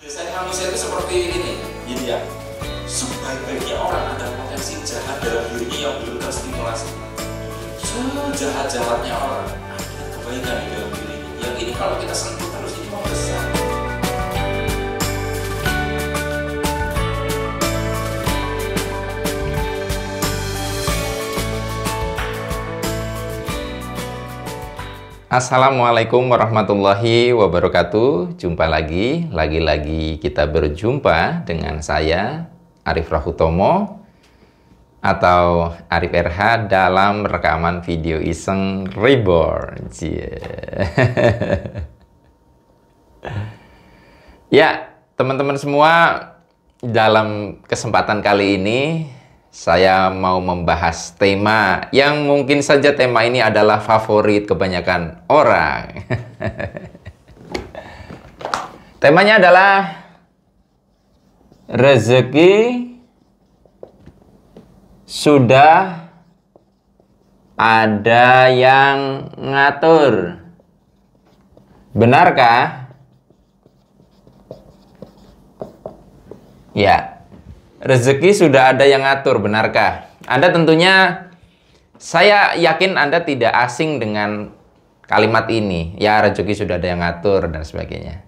Biasanya manusia itu seperti ini, yin yang sebaik-baiknya orang ada potensi jahat dalam dirinya yang belum terstimulasi. Sejahat-jahatnya orang ada kebaikan di dalam diri. Yang ini kalau kita sentuh terus ini membesar. Assalamualaikum warahmatullahi wabarakatuh. Jumpa lagi kita berjumpa dengan saya Arif Rahutomo atau Arif RH dalam rekaman video iseng reborn. Ya, teman-teman semua, dalam kesempatan kali ini saya mau membahas tema yang mungkin saja tema ini adalah favorit kebanyakan orang. Temanya adalah rezeki sudah ada yang ngatur. Benarkah? Ya. Rezeki sudah ada yang ngatur, benarkah? Anda tentunya, saya yakin Anda tidak asing dengan kalimat ini. Ya, rezeki sudah ada yang ngatur, dan sebagainya.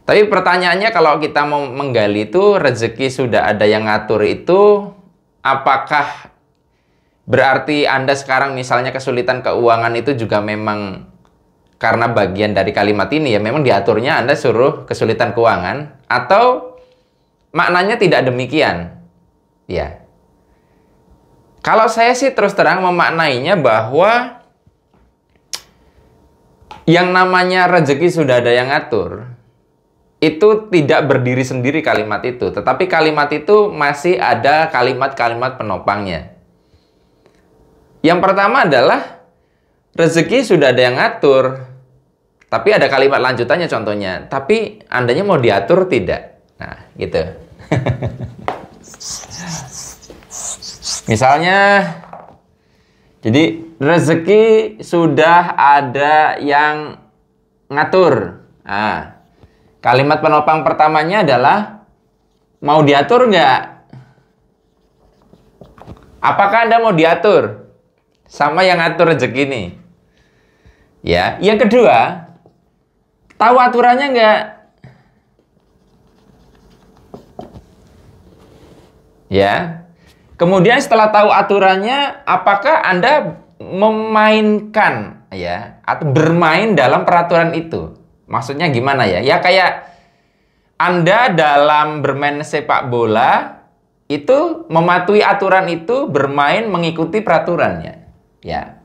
Tapi pertanyaannya, kalau kita mau menggali itu, rezeki sudah ada yang ngatur itu, apakah berarti Anda sekarang misalnya kesulitan keuangan itu juga memang karena bagian dari kalimat ini, ya memang diaturnya Anda suruh kesulitan keuangan, atau maknanya tidak demikian, ya. Kalau saya sih terus terang memaknainya bahwa yang namanya rezeki sudah ada yang ngatur, itu tidak berdiri sendiri kalimat itu, tetapi kalimat itu masih ada kalimat-kalimat penopangnya. Yang pertama adalah rezeki sudah ada yang ngatur, tapi ada kalimat lanjutannya contohnya, tapi Andanya mau diatur tidak? Nah, gitu. Misalnya, jadi rezeki sudah ada yang ngatur. Nah, kalimat penopang pertamanya adalah mau diatur nggak? Apakah Anda mau diatur sama yang ngatur rezeki ini? Ya, yang kedua, tahu aturannya nggak? Ya. Kemudian setelah tahu aturannya, apakah Anda memainkan ya atau bermain dalam peraturan itu? Maksudnya gimana ya? Ya kayak Anda dalam bermain sepak bola itu mematuhi aturan itu, bermain mengikuti peraturannya. Ya.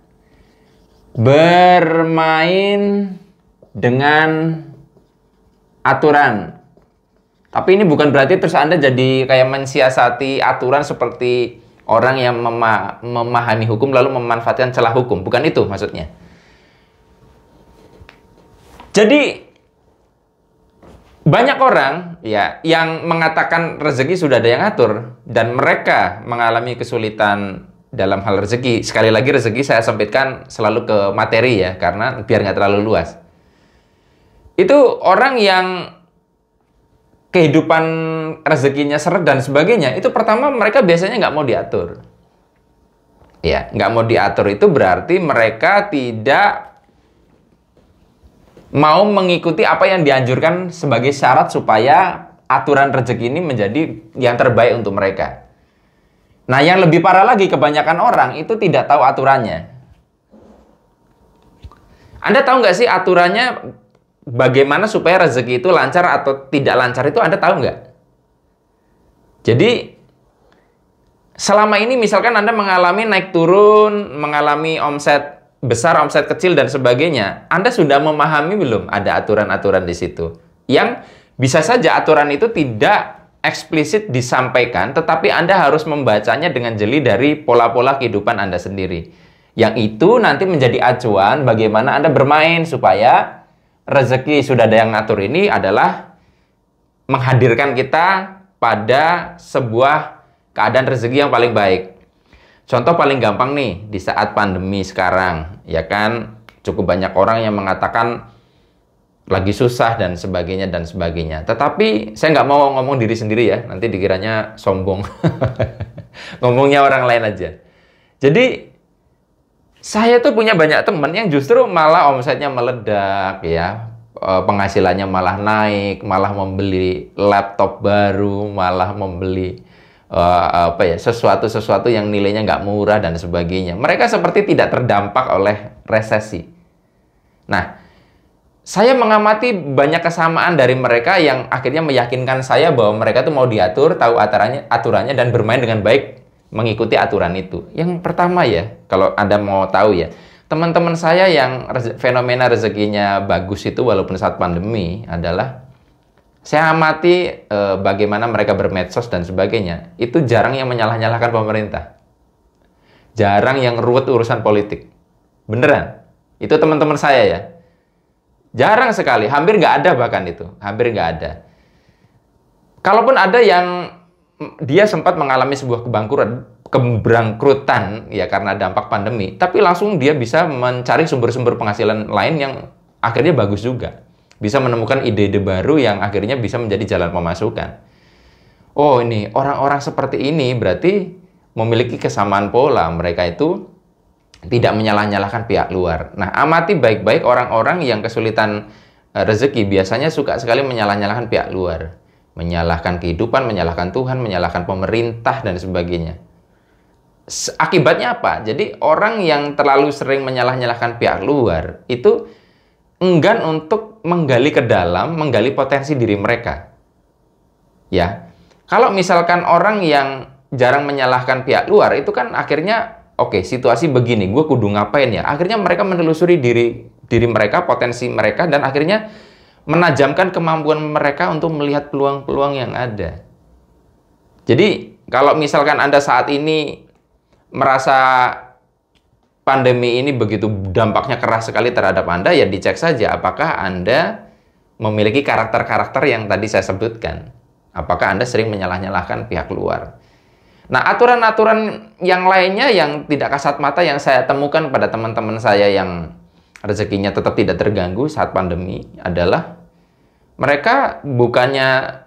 Bermain dengan aturan. Tapi ini bukan berarti terus Anda jadi kayak mensiasati aturan seperti orang yang memahami hukum lalu memanfaatkan celah hukum. Bukan itu maksudnya. Jadi banyak orang ya yang mengatakan rezeki sudah ada yang ngatur dan mereka mengalami kesulitan dalam hal rezeki. Sekali lagi rezeki saya sempitkan selalu ke materi ya, karena biar nggak terlalu luas. Itu orang yang kehidupan rezekinya seret dan sebagainya, itu pertama mereka biasanya nggak mau diatur. Ya, nggak mau diatur itu berarti mereka tidak mau mengikuti apa yang dianjurkan sebagai syarat supaya aturan rezeki ini menjadi yang terbaik untuk mereka. Nah, yang lebih parah lagi, kebanyakan orang itu tidak tahu aturannya. Anda tahu nggak sih aturannya? Bagaimana supaya rezeki itu lancar atau tidak lancar itu Anda tahu nggak? Jadi, selama ini misalkan Anda mengalami naik turun, mengalami omset besar, omset kecil, dan sebagainya, Anda sudah memahami belum ada aturan-aturan di situ? Yang bisa saja aturan itu tidak eksplisit disampaikan, tetapi Anda harus membacanya dengan jeli dari pola-pola kehidupan Anda sendiri. Yang itu nanti menjadi acuan bagaimana Anda bermain supaya rezeki sudah ada yang ngatur ini adalah menghadirkan kita pada sebuah keadaan rezeki yang paling baik. Contoh paling gampang nih, di saat pandemi sekarang, ya kan, cukup banyak orang yang mengatakan lagi susah dan sebagainya dan sebagainya. Tetapi saya nggak mau ngomong diri sendiri ya, nanti dikiranya sombong. Ngomongnya orang lain aja. Jadi saya tuh punya banyak teman yang justru malah omsetnya meledak ya, penghasilannya malah naik, malah membeli laptop baru, malah membeli sesuatu yang nilainya nggak murah dan sebagainya. Mereka seperti tidak terdampak oleh resesi. Nah, saya mengamati banyak kesamaan dari mereka yang akhirnya meyakinkan saya bahwa mereka tuh mau diatur, tahu aturannya dan bermain dengan baik mengikuti aturan itu. Yang pertama ya, kalau Anda mau tahu ya, teman-teman saya yang fenomena rezekinya bagus itu walaupun saat pandemi adalah saya amati bagaimana mereka bermedsos dan sebagainya. Itu jarang yang menyalah-nyalahkan pemerintah. Jarang yang ruwet urusan politik. Beneran. Itu teman-teman saya ya. Jarang sekali, hampir nggak ada bahkan itu. Hampir nggak ada. Kalaupun ada yang dia sempat mengalami sebuah keberangkrutan ya karena dampak pandemi, tapi langsung dia bisa mencari sumber-sumber penghasilan lain yang akhirnya bagus juga. Bisa menemukan ide-ide baru yang akhirnya bisa menjadi jalan pemasukan. Oh ini, orang-orang seperti ini berarti memiliki kesamaan pola. Mereka itu tidak menyalah-nyalahkan pihak luar. Nah, amati baik-baik orang-orang yang kesulitan rezeki biasanya suka sekali menyalah-nyalahkan pihak luar. Menyalahkan kehidupan, menyalahkan Tuhan, menyalahkan pemerintah, dan sebagainya. Akibatnya apa? Jadi, orang yang terlalu sering menyalah-nyalahkan pihak luar, itu enggan untuk menggali ke dalam, menggali potensi diri mereka. Ya, kalau misalkan orang yang jarang menyalahkan pihak luar, itu kan akhirnya oke, situasi begini, gue kudu ngapain ya? Akhirnya mereka menelusuri diri mereka, potensi mereka, dan akhirnya menajamkan kemampuan mereka untuk melihat peluang-peluang yang ada. Jadi, kalau misalkan Anda saat ini merasa pandemi ini begitu dampaknya keras sekali terhadap Anda, ya dicek saja apakah Anda memiliki karakter-karakter yang tadi saya sebutkan. Apakah Anda sering menyalah-nyalahkan pihak luar? Nah, aturan-aturan yang lainnya yang tidak kasat mata yang saya temukan pada teman-teman saya yang rezekinya tetap tidak terganggu saat pandemi adalah mereka bukannya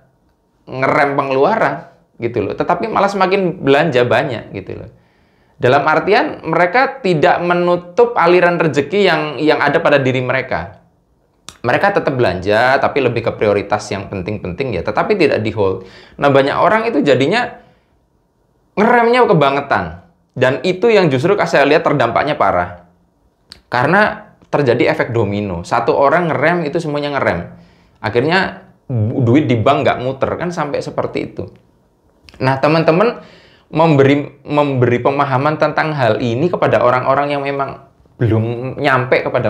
ngerem pengeluaran gitu loh, tetapi malah semakin belanja banyak gitu loh. Dalam artian mereka tidak menutup aliran rezeki yang ada pada diri mereka. Mereka tetap belanja, tapi lebih ke prioritas yang penting-penting ya, tetapi tidak di hold. Nah, banyak orang itu jadinya ngeremnya kebangetan. Dan itu yang justru saya lihat terdampaknya parah. Karena terjadi efek domino. Satu orang ngerem, itu semuanya ngerem. Akhirnya duit di bank nggak muter. Kan sampai seperti itu. Nah, teman-teman memberi pemahaman tentang hal ini kepada orang-orang yang memang belum nyampe kepada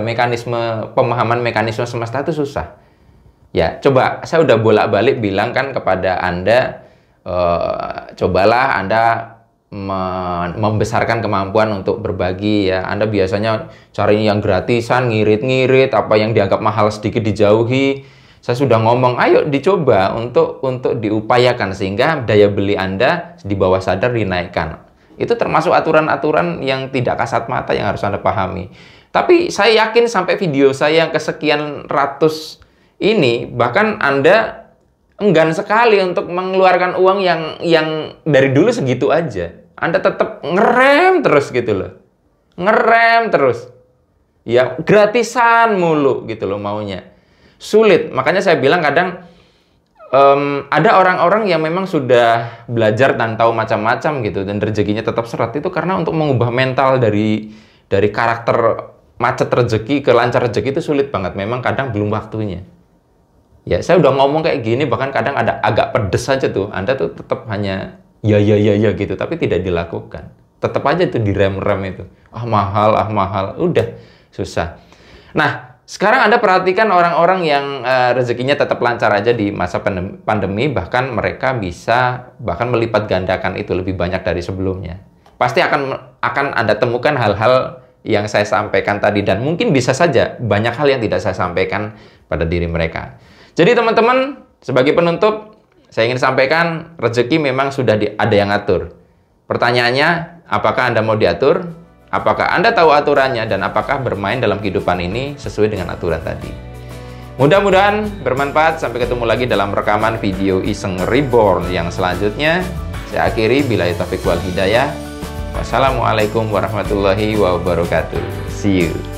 pemahaman mekanisme semesta itu susah. Ya, coba saya udah bolak-balik bilang kan kepada Anda, cobalah Anda membesarkan kemampuan untuk berbagi ya. Anda biasanya cari yang gratisan, ngirit-ngirit, apa yang dianggap mahal sedikit dijauhi. Saya sudah ngomong, ayo dicoba untuk diupayakan sehingga daya beli Anda di bawah sadar dinaikkan. Itu termasuk aturan-aturan yang tidak kasat mata yang harus Anda pahami. Tapi saya yakin sampai video saya yang kesekian ratus ini, bahkan Anda enggan sekali untuk mengeluarkan uang yang dari dulu segitu aja. Anda tetap ngerem terus gitu loh. Ngerem terus. Ya, gratisan mulu gitu loh maunya. Sulit. Makanya saya bilang kadang ada orang-orang yang memang sudah belajar dan tahu macam-macam gitu dan rezekinya tetap seret itu karena untuk mengubah mental dari karakter macet rezeki ke lancar rezeki itu sulit banget. Memang kadang belum waktunya. Ya, saya udah ngomong kayak gini, bahkan kadang ada agak pedes aja tuh. Anda tuh tetap hanya ya gitu, tapi tidak dilakukan. Tetap aja tuh direm-rem itu. Ah mahal, udah susah. Nah, sekarang Anda perhatikan orang-orang yang rezekinya tetap lancar aja di masa pandemi, bahkan mereka bisa bahkan melipat gandakan itu lebih banyak dari sebelumnya. Pasti akan Anda temukan hal-hal yang saya sampaikan tadi, dan mungkin bisa saja banyak hal yang tidak saya sampaikan pada diri mereka. Jadi teman-teman, sebagai penutup, saya ingin sampaikan, rezeki memang sudah ada yang ngatur. Pertanyaannya, apakah Anda mau diatur? Apakah Anda tahu aturannya? Dan apakah bermain dalam kehidupan ini sesuai dengan aturan tadi? Mudah-mudahan bermanfaat. Sampai ketemu lagi dalam rekaman video Iseng Reborn yang selanjutnya. Saya akhiri, billahi taufiq wal hidayah. Wassalamualaikum warahmatullahi wabarakatuh. See you.